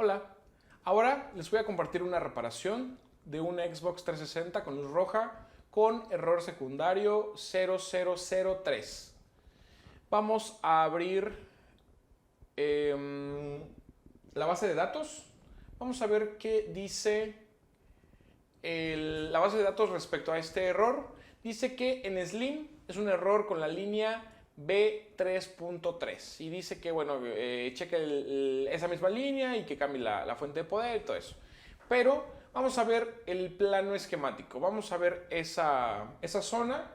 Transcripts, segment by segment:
Hola, ahora les voy a compartir una reparación de un Xbox 360 con luz roja con error secundario 0003. Vamos a abrir la base de datos. Vamos a ver qué dice la base de datos respecto a este error. Dice que en Slim es un error con la línea B3.3 y dice que, bueno, cheque esa misma línea y que cambie la fuente de poder y todo eso. Pero vamos a ver el plano esquemático, vamos a ver esa zona.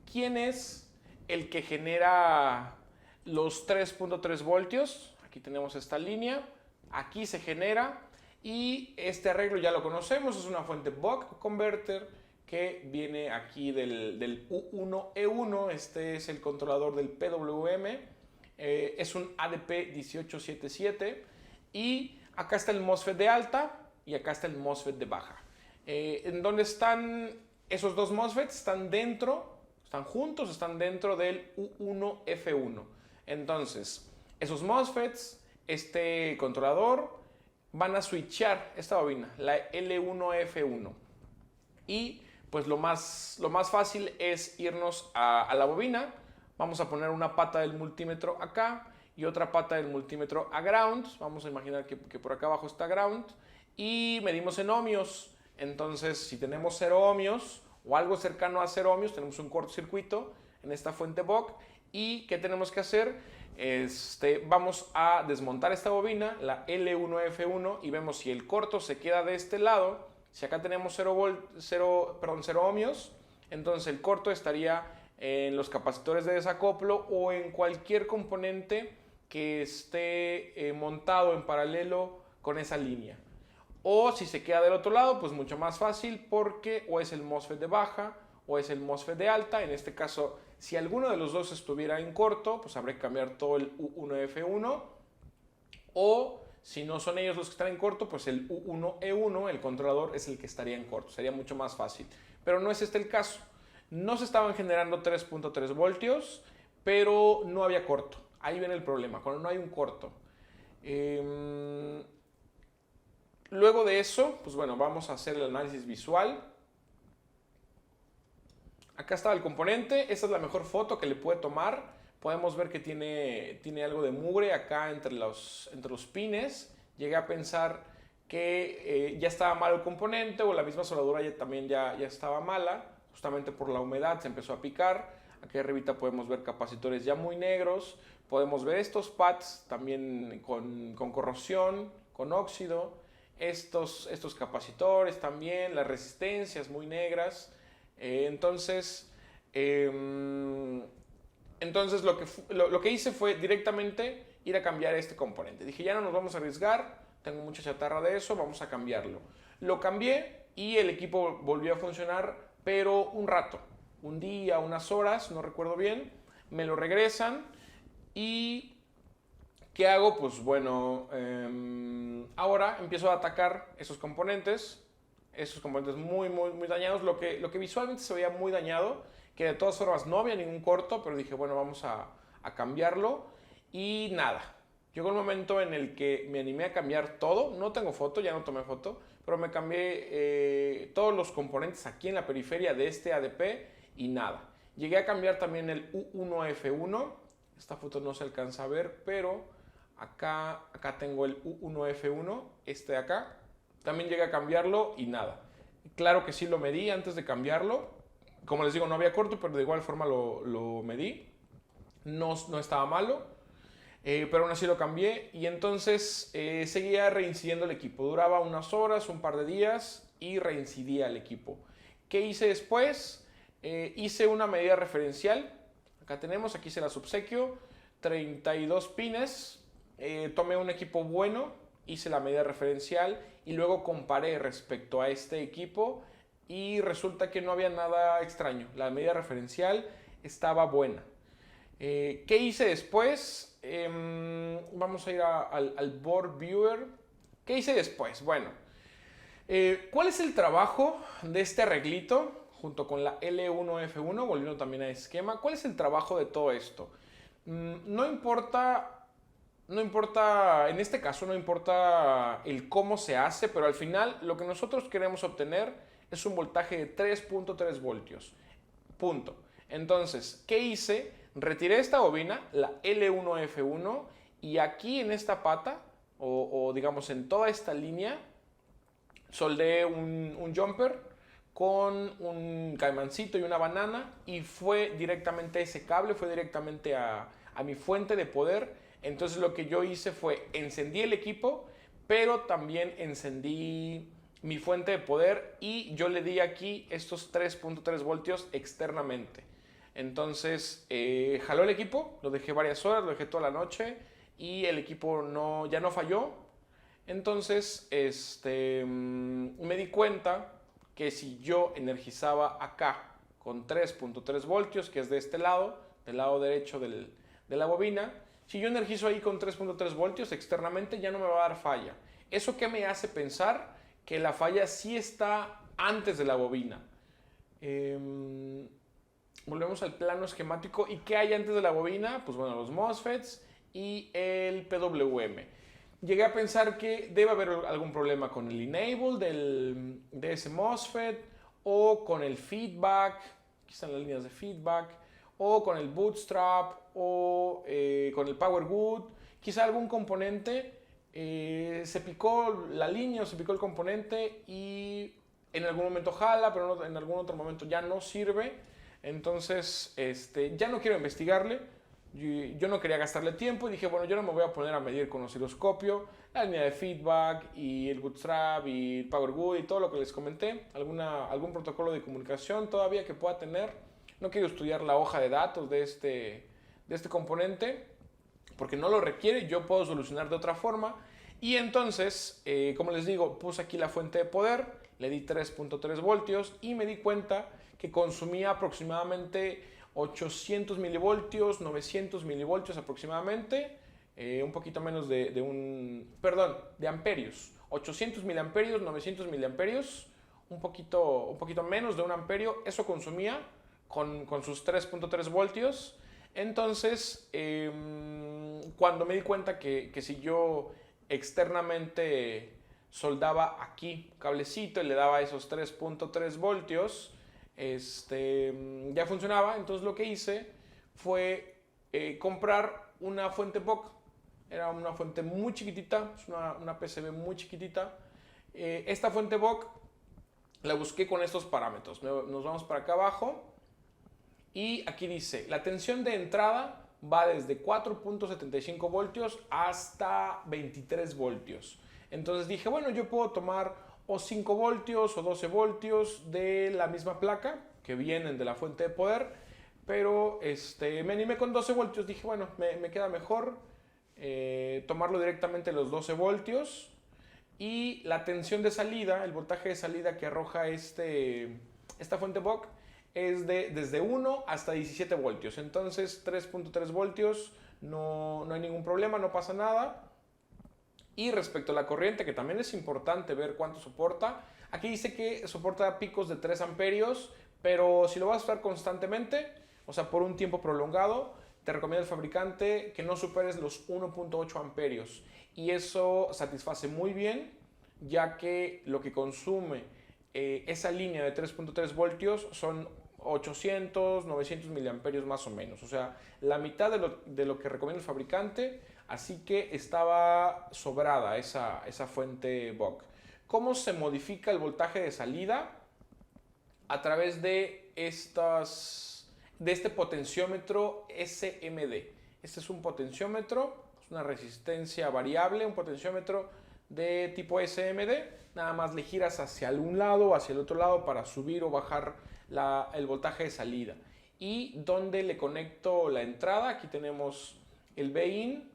¿Quién es el que genera los 3.3 voltios? Aquí tenemos esta línea, aquí se genera y este arreglo ya lo conocemos, es una fuente buck converter que viene aquí del U1E1, este es el controlador del PWM, es un ADP1877 y acá está el MOSFET de alta y acá está el MOSFET de baja. ¿En dónde están esos dos MOSFETs? Están juntos, están dentro del U1F1. Entonces, esos MOSFETs, este controlador, van a switchar esta bobina, la L1F1. Y pues lo más fácil es irnos a la bobina. Vamos a poner una pata del multímetro acá y otra pata del multímetro a ground. Vamos a imaginar que por acá abajo está ground. Y medimos en ohmios. Entonces, si tenemos 0 ohmios o algo cercano a 0 ohmios, tenemos un cortocircuito en esta fuente Buck. ¿Y qué tenemos que hacer? Vamos a desmontar esta bobina, la L1F1, y vemos si el corto se queda de este lado. Si acá tenemos 0 ohmios, entonces el corto estaría en los capacitores de desacoplo o en cualquier componente que esté montado en paralelo con esa línea. O si se queda del otro lado, pues mucho más fácil porque o es el MOSFET de baja o es el MOSFET de alta. En este caso, si alguno de los dos estuviera en corto, pues habría que cambiar todo el U1F1. O si no son ellos los que están en corto, pues el U1E1, el controlador, es el que estaría en corto. Sería mucho más fácil. Pero no es este el caso. No se estaban generando 3.3 voltios, pero no había corto. Ahí viene el problema, cuando no hay un corto. Luego de eso, pues bueno, vamos a hacer el análisis visual. Acá estaba el componente, esta es la mejor foto que le puede tomar. Podemos ver que tiene algo de mugre acá entre los pines. Llegué a pensar que ya estaba mal el componente o la misma soldadura también ya estaba mala. Justamente por la humedad se empezó a picar. Aquí arribita podemos ver capacitores ya muy negros. Podemos ver estos pads también con corrosión, con óxido. Estos capacitores también, las resistencias muy negras. Entonces lo que hice fue directamente ir a cambiar este componente. Dije, ya no nos vamos a arriesgar, tengo mucha chatarra de eso, vamos a cambiarlo. Lo cambié y el equipo volvió a funcionar, pero un rato, un día, unas horas, no recuerdo bien. Me lo regresan y ¿qué hago? Pues bueno, ahora empiezo a atacar esos componentes muy, muy, muy dañados. Lo que visualmente se veía muy dañado, que de todas formas no había ningún corto, pero dije, bueno, vamos a cambiarlo. Y nada, llegó el momento en el que me animé a cambiar todo. No tengo foto, ya no tomé foto, pero me cambié todos los componentes aquí en la periferia de este ADP y nada. Llegué a cambiar también el U1F1. Esta foto no se alcanza a ver, pero acá tengo el U1F1, este de acá. También llegué a cambiarlo y nada. Claro que sí lo medí antes de cambiarlo. Como les digo, no había corto, pero de igual forma lo medí. No estaba malo, pero aún así lo cambié. Y entonces seguía reincidiendo el equipo. Duraba unas horas, un par de días y reincidía el equipo. ¿Qué hice después? Hice una medida referencial. Acá tenemos, aquí se las obsequio. 32 pines. Tomé un equipo bueno, hice la medida referencial y luego comparé respecto a este equipo y resulta que no había nada extraño. La medida referencial estaba buena. ¿Qué hice después? Vamos a ir al Board Viewer. ¿Qué hice después? Bueno, ¿cuál es el trabajo de este arreglito junto con la L1F1? Volviendo también a esquema. ¿Cuál es el trabajo de todo esto? No importa no importa, en este caso no importa el cómo se hace, pero al final lo que nosotros queremos obtener es un voltaje de 3.3 voltios. Punto. Entonces, ¿qué hice? Retiré esta bobina, la L1F1, y aquí en esta pata, o digamos en toda esta línea, soldé un jumper con un caimancito y una banana y fue directamente ese cable, fue directamente a mi fuente de poder. Entonces lo que yo hice fue encendí el equipo, pero también encendí mi fuente de poder y yo le di aquí estos 3.3 voltios externamente. Entonces jaló el equipo, lo dejé varias horas, lo dejé toda la noche y el equipo ya no falló. Entonces me di cuenta que si yo energizaba acá con 3.3 voltios, que es de este lado, del lado derecho de la bobina, si yo energizo ahí con 3.3 voltios externamente ya no me va a dar falla. ¿Eso qué me hace pensar? Que la falla sí está antes de la bobina. Volvemos al plano esquemático. ¿Y qué hay antes de la bobina? Pues bueno, los MOSFETs y el PWM. Llegué a pensar que debe haber algún problema con el enable de ese MOSFET o con el feedback, aquí están las líneas de feedback, o con el bootstrap o con el power good. Quizá algún componente se picó la línea o se picó el componente y en algún momento jala, pero en algún otro momento ya no sirve. Entonces ya no quiero investigarle. Yo no quería gastarle tiempo y dije, bueno, yo no me voy a poner a medir con osciloscopio la línea de feedback y el bootstrap y el power good y todo lo que les comenté, algún protocolo de comunicación todavía que pueda tener. No quiero estudiar la hoja de datos de este componente porque no lo requiere, yo puedo solucionar de otra forma. Y entonces, como les digo, puse aquí la fuente de poder, le di 3.3 voltios y me di cuenta que consumía aproximadamente 800 milivoltios, 900 milivoltios aproximadamente, un poquito menos de amperios, 800 miliamperios, 900 miliamperios, un poquito menos de un amperio, eso consumía con sus 3.3 voltios. Entonces, cuando me di cuenta que si yo externamente soldaba aquí cablecito y le daba esos 3.3 voltios, ya funcionaba. Entonces lo que hice fue comprar una fuente POC. Era una fuente muy chiquitita, es una PCB muy chiquitita. Esta fuente POC la busqué con estos parámetros. Nos vamos para acá abajo y aquí dice, la tensión de entrada va desde 4.75 voltios hasta 23 voltios. Entonces dije, bueno, yo puedo tomar o 5 voltios o 12 voltios de la misma placa que vienen de la fuente de poder, pero me animé con 12 voltios. Dije, bueno, me queda mejor tomarlo directamente los 12 voltios y la tensión de salida, el voltaje de salida que arroja esta fuente BOC es desde 1 hasta 17 voltios. Entonces 3.3 voltios no hay ningún problema, no pasa nada. Y respecto a la corriente, que también es importante ver cuánto soporta, aquí dice que soporta picos de 3 amperios, pero si lo vas a usar constantemente, o sea, por un tiempo prolongado, te recomienda el fabricante que no superes los 1.8 amperios. Y eso satisface muy bien, ya que lo que consume esa línea de 3.3 voltios son 800, 900 miliamperios más o menos. O sea, la mitad de lo que recomienda el fabricante. Así que estaba sobrada esa fuente BOC. ¿Cómo se modifica el voltaje de salida? A través de este potenciómetro SMD. Este es un potenciómetro, es una resistencia variable, un potenciómetro de tipo SMD. Nada más le giras hacia un lado o hacia el otro lado para subir o bajar el voltaje de salida. Y donde le conecto la entrada, aquí tenemos el B-in.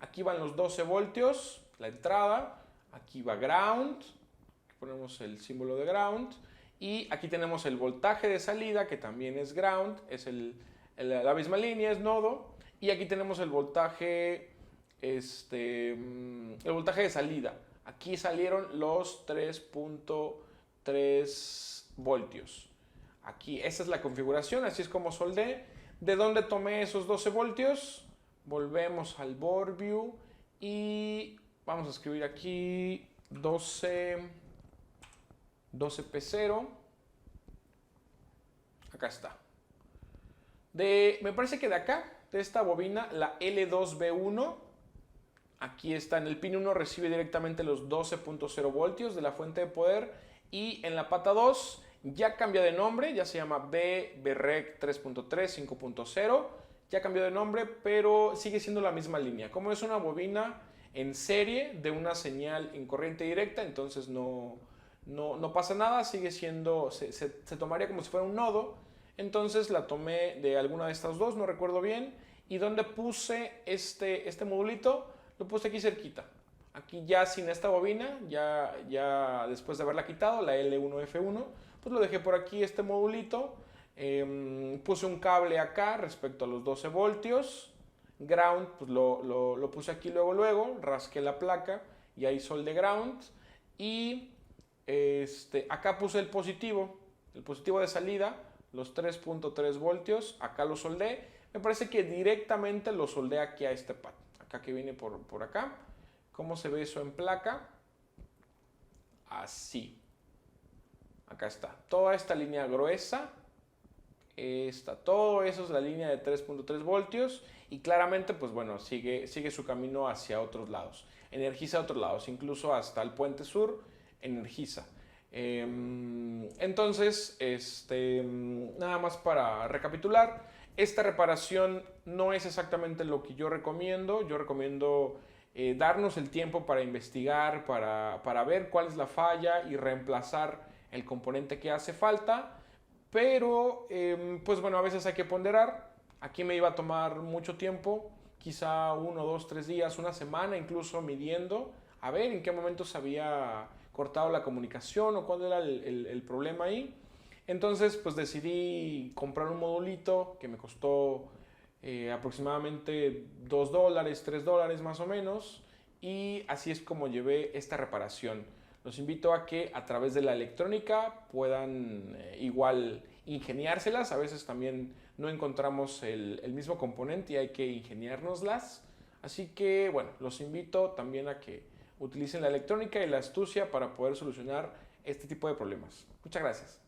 Aquí van los 12 voltios, la entrada, aquí va ground, aquí ponemos el símbolo de ground, y aquí tenemos el voltaje de salida, que también es ground, es la misma línea, es nodo, y aquí tenemos el voltaje de salida. Aquí salieron los 3.3 voltios. Aquí, esa es la configuración, así es como soldé. ¿De dónde tomé esos 12 voltios? Volvemos al board view Y vamos a escribir aquí 12P0. Acá está. Me parece que de acá, de esta bobina, la L2B1, aquí está, en el pin 1 recibe directamente los 12.0 voltios de la fuente de poder, y en la pata 2 ya cambia de nombre, ya se llama BREC 3.3 5.0, ya cambió de nombre, pero sigue siendo la misma línea. Como es una bobina en serie de una señal en corriente directa, entonces no pasa nada, sigue siendo, se tomaría como si fuera un nodo. Entonces la tomé de alguna de estas dos, no recuerdo bien. ¿Y dónde puse este modulito? Lo puse aquí cerquita. Aquí ya sin esta bobina, ya después de haberla quitado, la L1F1, pues lo dejé por aquí este modulito. Puse un cable acá respecto a los 12 voltios. Ground, pues lo puse aquí luego, rasqué la placa y ahí soldé ground. Y acá puse el positivo de salida, los 3.3 voltios, acá lo soldé. Me parece que directamente lo soldé aquí a este pad, acá que viene por acá. ¿Cómo se ve eso en placa? Así. Acá está, toda esta línea gruesa, todo eso es la línea de 3.3 voltios y claramente, pues bueno, sigue su camino hacia otros lados. Energiza a otros lados, incluso hasta el puente sur, energiza. Entonces, nada más para recapitular, esta reparación no es exactamente lo que yo recomiendo. Yo recomiendo darnos el tiempo para investigar, para ver cuál es la falla y reemplazar el componente que hace falta. Pero, pues bueno, a veces hay que ponderar. Aquí me iba a tomar mucho tiempo, quizá 1, 2, 3 días, una semana incluso midiendo, a ver en qué momento se había cortado la comunicación o cuál era el problema ahí. Entonces, pues decidí comprar un modulito que me costó aproximadamente $2, $3 más o menos, y así es como llevé esta reparación. Los invito a que a través de la electrónica puedan igual ingeniárselas. A veces también no encontramos el mismo componente y hay que ingeniárnoslas. Así que bueno, los invito también a que utilicen la electrónica y la astucia para poder solucionar este tipo de problemas. Muchas gracias.